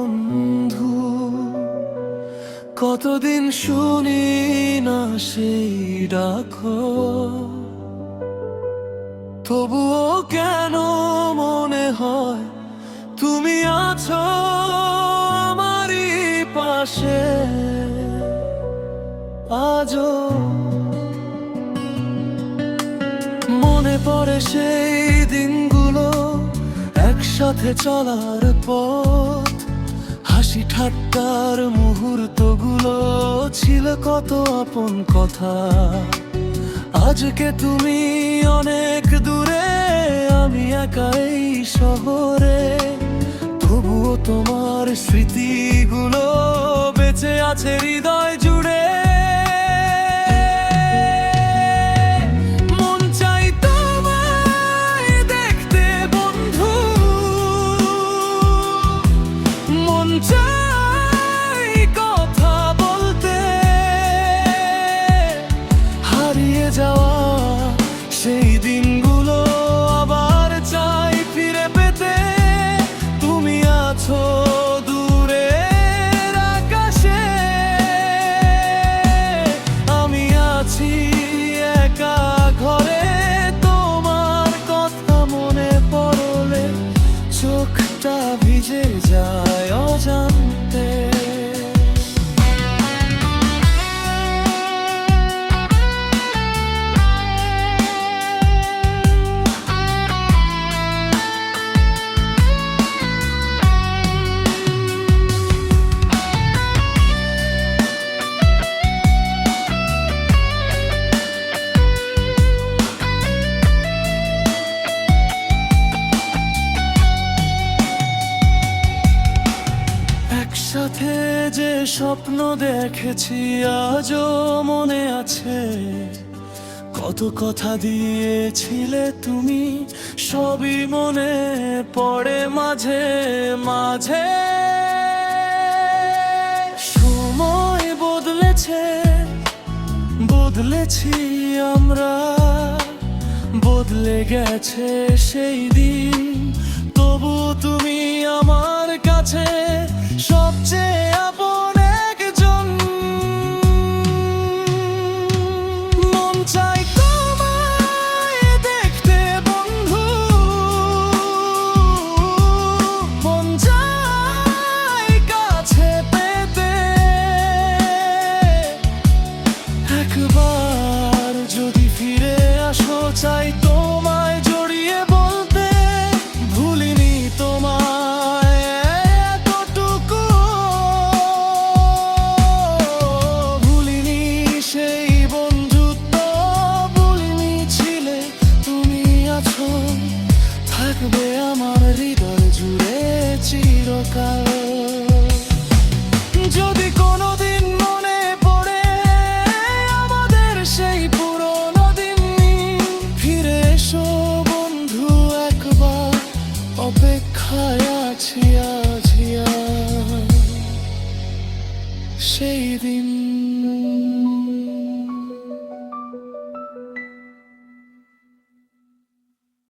বন্ধু, কতদিন শুনি না সেই ডাকো, তবুও কেন মনে হয় তুমি আছো আমারই পাশে আজও। মনে পড়ে সেই দিনগুলো, একসাথে চলার পথ, হাসি ঠাট্টার মুহূর্তগুলো ছিল কত আপন কথা। আজকে তুমি অনেক দূরে, আমি একা এই শহরে, তবুও তোমার স্মৃতিগুলো বেঁচে আছে হৃদয় জুড়ে। মন চাই তোমায় দেখতে বন্ধু, মন চাই কথা বলতে, হারিয়ে যাওয়া সেই দিনগুলো আবার চাই ফিরে পেতে। তুমি আছো দূরের আকাশে, আমি আছি একা ঘরে। তোমার কথা মনে পড়লে চোখটা ভিজে যায় অজান্তে। একসাথে যে স্বপ্ন দেখেছি আজও মনে আছে, কত কথা দিয়েছিলে তুমি সবই মনে পড়ে মাঝে মাঝে। সময় বদলেছে, বদলেছি আমরা, বদলে গেছে সেই দিন, তবু তুমি আমার কাছে সবচেয়ে আপন একজন। মন চাই তোমায় দেখতে বন্ধু, মন চাই কাছে পেতে, একবার যদি ফিরে আসো চাই তোমায় জড়িয়ে বলতে, ভুলিনি তোমায় এতটুকু, ভুলিনি সেই বন্ধুত্ব, ভুলিনি ছিলে তুমি আছো, থাকবে আমার হৃদয় জুড়ে চিরকাল। যদি কোনোদিন মনে পড়ে আমাদের সেই পুরনো দিন, ফিরে এসো বন্ধু একবার, অপেক্ষায় আছি আজ সেই দিন।